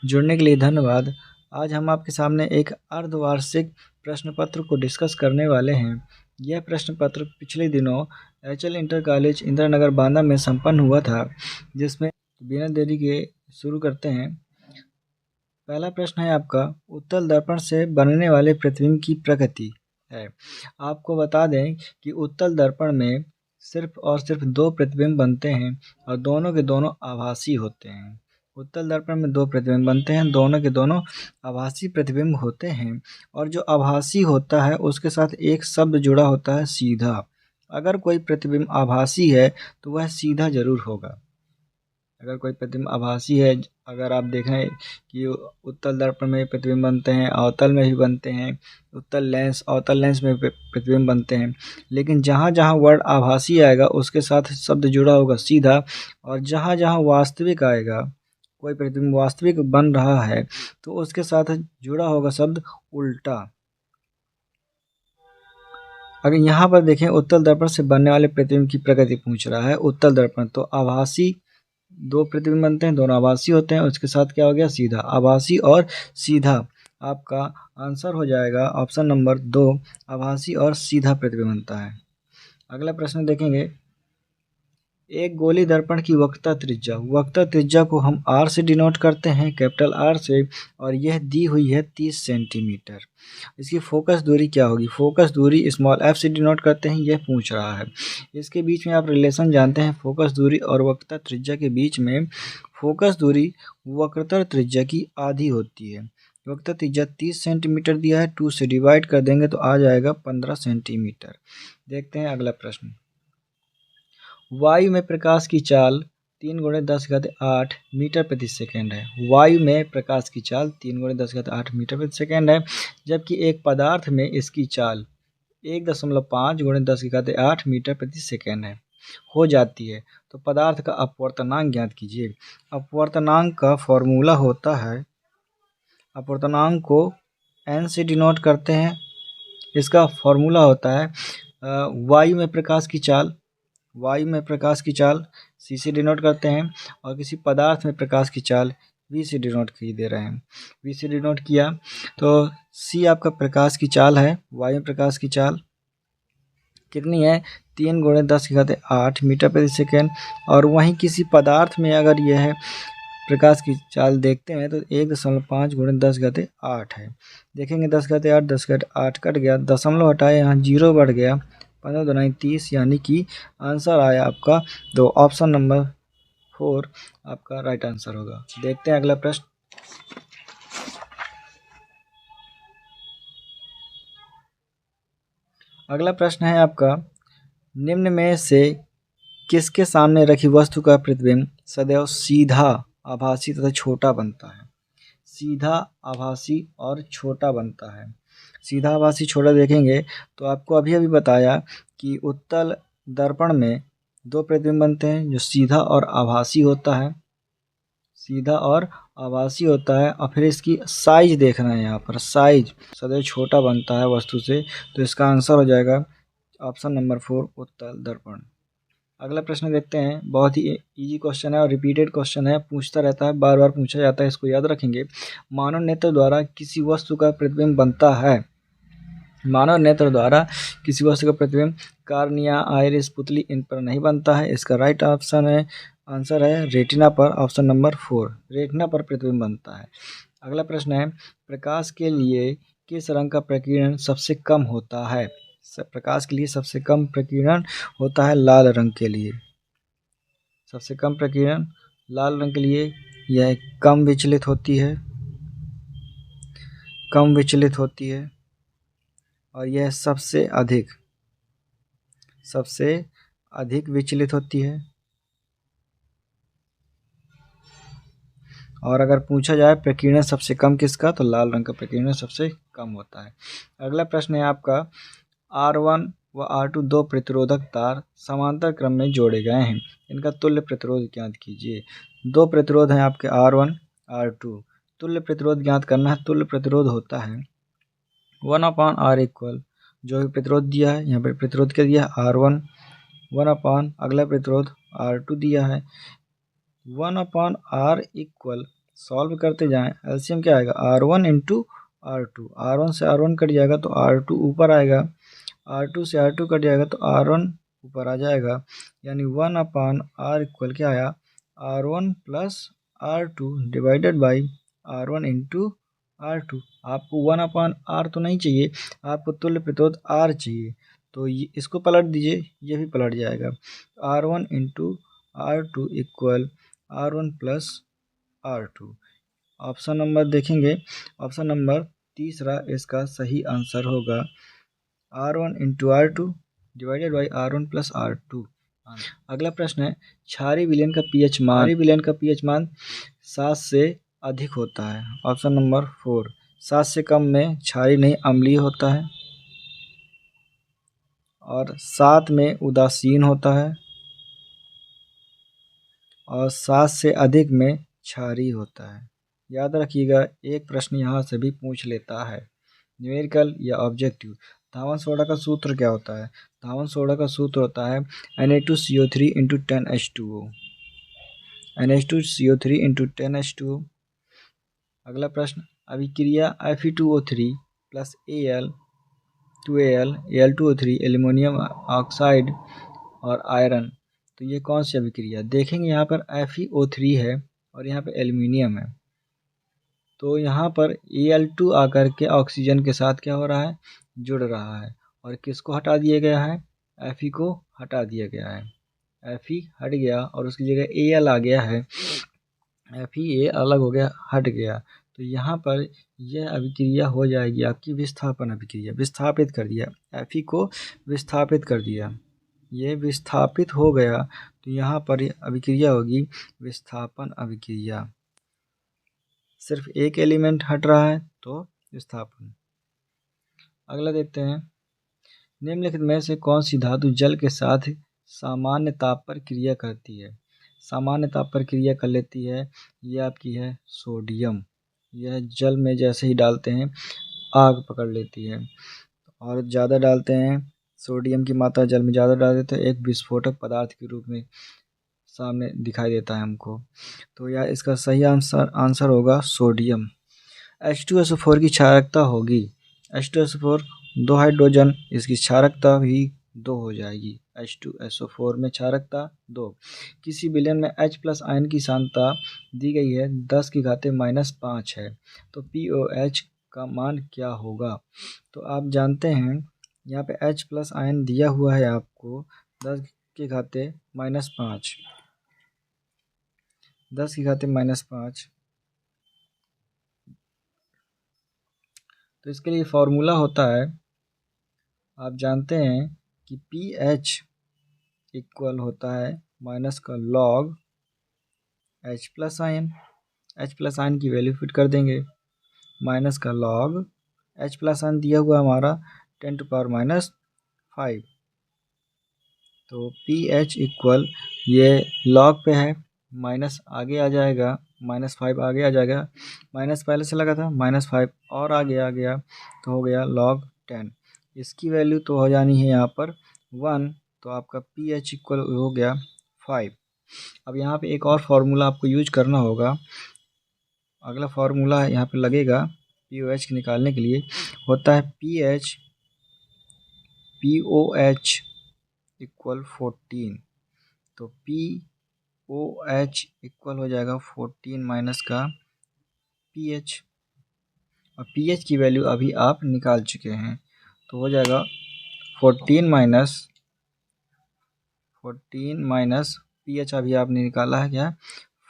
जुड़ने के लिए धन्यवाद। आज हम आपके सामने एक अर्धवार्षिक प्रश्न पत्र को डिस्कस करने वाले हैं। यह प्रश्न पत्र पिछले दिनों HL inter college Indiranagar Banda में संपन्न हुआ था, जिसमें बिना देरी के शुरू करते हैं। पहला प्रश्न है आपका, उत्तल दर्पण से बनने वाले प्रतिबिंब की प्रकृति है। आपको बता दें कि उत्तल दर्पण में सिर्फ और सिर्फ दो प्रतिबिंब बनते हैं और दोनों के दोनों आभासी होते हैं। उत्तल दर्पण में दो प्रतिबिंब बनते हैं, दोनों के दोनों आभासी प्रतिबिंब होते हैं और जो आभासी होता है उसके साथ एक शब्द जुड़ा होता है, सीधा। अगर कोई प्रतिबिंब आभासी है तो वह सीधा जरूर होगा। अगर कोई प्रतिबिंब आभासी है, अगर आप देखें कि उत्तल दर्पण में प्रतिबिंब बनते हैं, अवतल में भी बनते हैं, उत्तल लेंस अवतल लेंस में प्रतिबिंब बनते हैं, लेकिन जहाँ जहाँ वर्ड आभासी आएगा उसके साथ शब्द जुड़ा होगा सीधा, और जहाँ जहाँ वास्तविक आएगा, कोई प्रतिबिंब वास्तविक बन रहा है तो उसके साथ जुड़ा होगा शब्द उल्टा। अगर यहाँ पर देखें, उत्तल दर्पण से बनने वाले प्रतिबिंब की प्रकृति पूछ रहा है। उत्तल दर्पण तो आभासी दो प्रतिबिंब बनते हैं, दोनों आभासी होते हैं, उसके साथ क्या हो गया, सीधा। आभासी और सीधा, आपका आंसर हो जाएगा ऑप्शन नंबर 2, आभासी और सीधा प्रतिबिंब बनता है। अगला प्रश्न देखेंगे, एक गोली दर्पण की वक्रता त्रिज्या को हम R से डिनोट करते हैं, कैपिटल R से, और यह दी हुई है 30 सेंटीमीटर। इसकी फोकस दूरी क्या होगी? फोकस दूरी स्मॉल f से डिनोट करते हैं, यह पूछ रहा है। इसके बीच में आप रिलेशन जानते हैं, फोकस दूरी और वक्रता त्रिज्या के बीच में फोकस दूरी वक्रतर त्रिज्या की आधी होती है। वक्रता त्रिज्या 30 सेंटीमीटर दिया है, 2 से डिवाइड कर देंगे तो आ जाएगा 15 सेंटीमीटर। देखते हैं अगला प्रश्न। वायु में प्रकाश की चाल 3 × 10⁸ मीटर प्रति सेकेंड है। वायु में प्रकाश की चाल 3 × 10⁸ मीटर प्रति सेकेंड है, जबकि एक पदार्थ में इसकी चाल 1.5 × 10⁸ मीटर प्रति सेकेंड है हो जाती है। तो पदार्थ का अपवर्तनांक ज्ञात कीजिए। अपवर्तनांक का फॉर्मूला होता है, अपवर्तनांक को n से डिनोट करते हैं। इसका फॉर्मूला होता है वायु में प्रकाश की चाल c से डिनोट करते हैं, और किसी पदार्थ में प्रकाश की चाल v से डिनोट की दे रहे हैं। v से डिनोट किया तो c आपका प्रकाश की चाल है। वायु में प्रकाश की चाल कितनी है? 3 × 10⁸ मीटर प्रति सेकेंड। और वहीं किसी पदार्थ में अगर यह प्रकाश की चाल देखते हैं तो 1.5 × 10⁸ है। देखेंगे 10⁸ कट गया, दशमलव हटाए, यहाँ 0 बढ़ गया, 15 दूनी 30, यानी कि आंसर आया आपका 2, ऑप्शन नंबर 4 आपका राइट आंसर होगा। देखते हैं अगला प्रश्न। अगला प्रश्न है आपका, निम्न में से किसके सामने रखी वस्तु का प्रतिबिंब सदैव सीधा, आभासी तथा छोटा बनता है? सीधा, आभासी और छोटा बनता है। सीधा, आभासी, छोटा देखेंगे तो आपको अभी बताया कि उत्तल दर्पण में दो प्रतिबिंब बनते हैं, जो सीधा और आभासी होता है, और फिर इसकी साइज देखना है। यहाँ पर साइज सदैव छोटा बनता है वस्तु से, तो इसका आंसर हो जाएगा ऑप्शन नंबर 4, उत्तल दर्पण। अगला प्रश्न देखते हैं, बहुत ही इजी क्वेश्चन है और रिपीटेड क्वेश्चन है, पूछता रहता है, बार बार पूछा जाता है, इसको याद रखेंगे। मानव नेत्र द्वारा किसी वस्तु का प्रतिबिंब बनता है। मानव नेत्र द्वारा किसी वस्तु का प्रतिबिंब कार्निया, आइरिस, पुतली, इन पर नहीं बनता है। इसका राइट आंसर है रेटिना पर, ऑप्शन नंबर 4, रेटिना पर प्रतिबिंब बनता है। अगला प्रश्न है, प्रकाश के लिए किस रंग का प्रकीर्णन सबसे कम होता है? प्रकाश के लिए सबसे कम प्रकीर्णन होता है लाल रंग के लिए। सबसे कम प्रकीर्णन लाल रंग के लिए, यह कम विचलित होती है, और यह सबसे अधिक विचलित होती है। और अगर पूछा जाए प्रकीर्णन सबसे कम किसका, तो लाल रंग का प्रकीर्णन सबसे कम होता है। अगला प्रश्न है आपका, R1 व R2 दो प्रतिरोधक तार समांतर क्रम में जोड़े गए हैं, इनका तुल्य प्रतिरोध ज्ञात कीजिए। दो प्रतिरोध हैं आपके R1, R2, तुल्य प्रतिरोध ज्ञात करना है। तुल्य प्रतिरोध होता है 1/R इक्वल, जो भी प्रतिरोध दिया है, यहाँ पर प्रतिरोध क्या दिया है, R1, 1/, अगला प्रतिरोध R2 दिया है 1/R इक्वल सॉल्व करते जाएं। एलसीएम क्या आएगा, R1 इंटू R2, R1 से R1 कट जाएगा तो R2 ऊपर आएगा, R2 से R2 कट जाएगा तो R1 ऊपर आ जाएगा, यानी 1/R इक्वल क्या आया, R1 plus R2 divided by R1 into R2। आपको 1/R तो नहीं चाहिए, आपको तुल्य प्रतिरोध R चाहिए, तो इसको पलट दीजिए, ये भी पलट जाएगा। R1 into R2 equal R1 plus R2। Option number देखेंगे, ऑप्शन नंबर तीसरा इसका सही आंसर होगा, R1 into R2 divided by R1 plus R2। अगला प्रश्न है, क्षारीय विलयन का पीएच मान 7 से अधिक होता है। ऑप्शन नंबर 4, 7 से कम में क्षारीय नहीं अम्लीय होता है, और 7 में उदासीन होता है, और 7 से अधिक में क्षारीय होता है। याद रखिएगा, एक प्रश्न यहाँ से भी पूछ लेता है, न्यूमेरिकल या ऑब्जेक्टिव। धावन सोडा का सूत्र क्या होता है, धावन सोडा का सूत्र होता है Na2CO3 into 10H2O, Na2CO3 into 10H2O। अगला प्रश्न, अभिक्रिया Fe2O3 plus Al 2Al Al2O3 aluminium oxide और आयरन, तो ये कौन सी अभिक्रिया, देखेंगे यहाँ पर FeO3 है और यहाँ पे एल्युमिनियम है, तो यहाँ पर Al2 आकर के ऑक्सीजन के साथ क्या हो रहा है, जुड़ रहा है, और किसको हटा दिया गया है, Fe को हटा दिया गया है, Fe हट गया और उसकी जगह Al आ गया है, Fe अलग हो गया, हट गया, तो यहाँ पर यह अभिक्रिया हो जाएगी आपकी विस्थापन अभिक्रिया, विस्थापित कर दिया, Fe को विस्थापित कर दिया, ये विस्थापित हो गया, तो यहाँ पर अभिक्रिया होगी विस्थापन अभिक्रिया। सिर्फ एक एलिमेंट हट रहा है तो विस्थापन। अगला देखते हैं, निम्नलिखित में से कौन सी धातु जल के साथ सामान्य ताप पर क्रिया करती है, सामान्य ताप पर क्रिया कर लेती है, ये आपकी है सोडियम, यह जल में जैसे ही डालते हैं आग पकड़ लेती है, और ज़्यादा डालते हैं, सोडियम की मात्रा जल में ज़्यादा डाल देते हैं, एक विस्फोटक पदार्थ के रूप में सामने दिखाई देता है हमको, तो यह इसका सही आंसर होगा सोडियम। H2SO4 की क्षारकता होगी, H2SO4 दो हाइड्रोजन, इसकी क्षारकता भी 2 हो जाएगी, H2SO4 में क्षारकता 2। किसी विलयन में H प्लस आयन की सांद्रता दी गई है 10⁻⁵ है, तो POH का मान क्या होगा, तो आप जानते हैं यहाँ पे H प्लस आयन दिया हुआ है आपको 10⁻⁵, 10⁻⁵, तो इसके लिए फॉर्मूला होता है, आप जानते हैं कि pH इक्वल होता है माइनस का log H plus ion, H plus ion की वैल्यू फिट कर देंगे, माइनस का लॉग H प्लस आयन दिया हुआ हमारा 10⁻⁵, तो pH इक्वल, ये लॉग पे है, माइनस आगे आ जाएगा, -5 आगे आ जाएगा, माइनस पहले से लगा था, -5 और आगे आ गया, तो हो गया log 10, इसकी वैल्यू तो हो जानी है यहाँ पर 1, तो आपका pH इक्वल हो गया 5। अब यहाँ पे एक और फार्मूला आपको यूज करना होगा, अगला फार्मूला यहाँ पे लगेगा POH निकालने के लिए, होता है POH इक्वल 14, तो POH इक्वल हो जाएगा 14 माइनस का pH, और pH की वैल्यू अभी आप निकाल चुके हैं, तो हो जाएगा 14 माइनस pH अभी आपने निकाला है क्या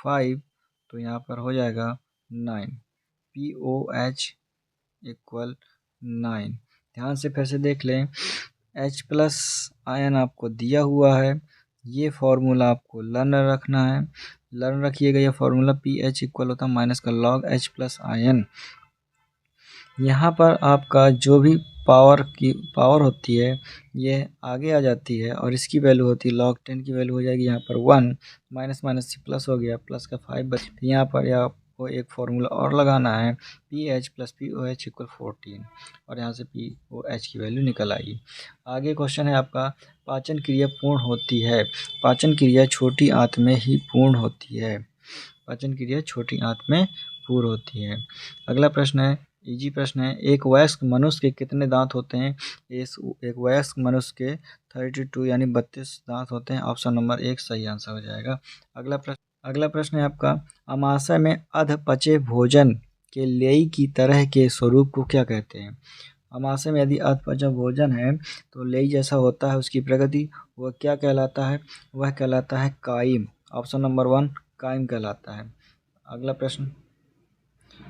5, तो यहाँ पर हो जाएगा 9, POH इक्वल 9। ध्यान से फिर से देख लें, H प्लस आयन आपको दिया हुआ है, ये फार्मूला आपको लर्न रखना है, लर्न रखिएगा, ये फार्मूला pH इक्वल होता है माइनस का लॉग H प्लस आयन। यहाँ पर आपका जो भी पावर होती है ये आगे आ जाती है, और इसकी वैल्यू होती है log 10 की वैल्यू हो जाएगी यहाँ पर 1, माइनस माइनस से प्लस हो गया, प्लस का 5 बच, यहाँ पर आपको एक फार्मूला और लगाना है, PH प्लस POH इक्वल 14, और यहाँ से POH की वैल्यू निकल आई। आगे क्वेश्चन है आपका, पाचन क्रिया पूर्ण होती है, पाचन क्रिया छोटी आंत में ही पूर्ण होती है, पाचन क्रिया छोटी आंत में पूर्ण होती है। अगला प्रश्न है, इजी प्रश्न है, एक वयस्क मनुष्य के कितने दांत होते हैं? एक वयस्क मनुष्य के 32 यानी 32 दांत होते हैं। ऑप्शन नंबर 1 सही आंसर हो जाएगा। अगला प्रश्न है आपका, अमाशय में अध पचे भोजन के लेई की तरह के स्वरूप को क्या कहते हैं? अमाशय में यदि अध पचा भोजन है तो लेई जैसा होता है उसकी प्रगति, वह क्या कहलाता है? वह कहलाता है काइम। ऑप्शन नंबर 1 काइम कहलाता है। अगला प्रश्न,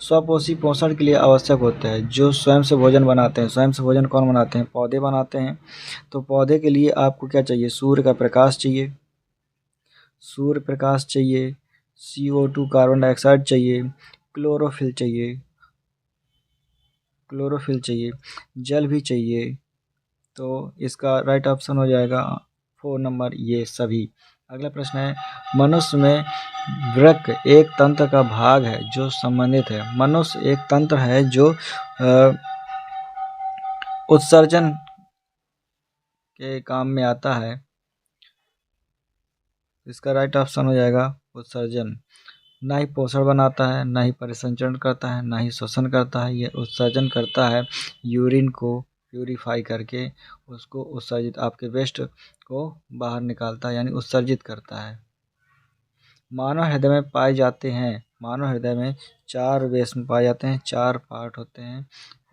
स्वपोषी पोषण के लिए आवश्यक होता है। जो स्वयं से भोजन बनाते हैं, स्वयं से भोजन कौन बनाते हैं? पौधे बनाते हैं। तो पौधे के लिए आपको क्या चाहिए? सूर्य का प्रकाश चाहिए, सूर्य प्रकाश चाहिए, CO2 कार्बन डाइऑक्साइड चाहिए, क्लोरोफिल चाहिए, जल भी चाहिए। तो इसका राइट ऑप्शन हो जाएगा 4 नंबर, ये सभी। अगला प्रश्न है, मनुष्य में वृक्क एक तंत्र का भाग है जो संबंधित है। मनुष्य एक तंत्र है जो उत्सर्जन के काम में आता है। इसका राइट ऑप्शन हो जाएगा उत्सर्जन। ना ही पोषण बनाता है, ना ही परिसंचरण करता है, ना ही शोषण करता है। ये उत्सर्जन करता है, यूरिन को प्यूरिफाई करके उसको उत्सर्जित, आपके वेस्ट को बाहर निकालता है, यानी उत्सर्जित करता है। मानव हृदय में पाए जाते हैं, मानव हृदय में 4 वेस में पाए जाते हैं, 4 पार्ट होते हैं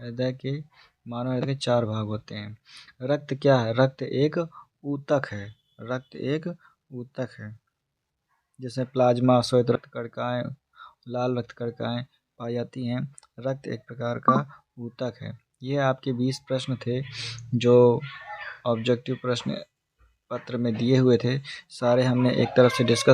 हृदय के। मानव हृदय के 4 भाग होते हैं। रक्त क्या है? रक्त एक ऊतक है। रक्त एक ऊतक है। जैसे प्लाज्मा, श्वेत रक्त कणिकाएं, लाल रक्त कणिकाएं पाई जाती हैं। रक्त एक प्रकार का ऊतक है। ये आपके 20 प्रश्न थे जो ऑब्जेक्टिव प्रश्न पत्र में दिए हुए थे। सारे हमने एक तरफ से डिस्कस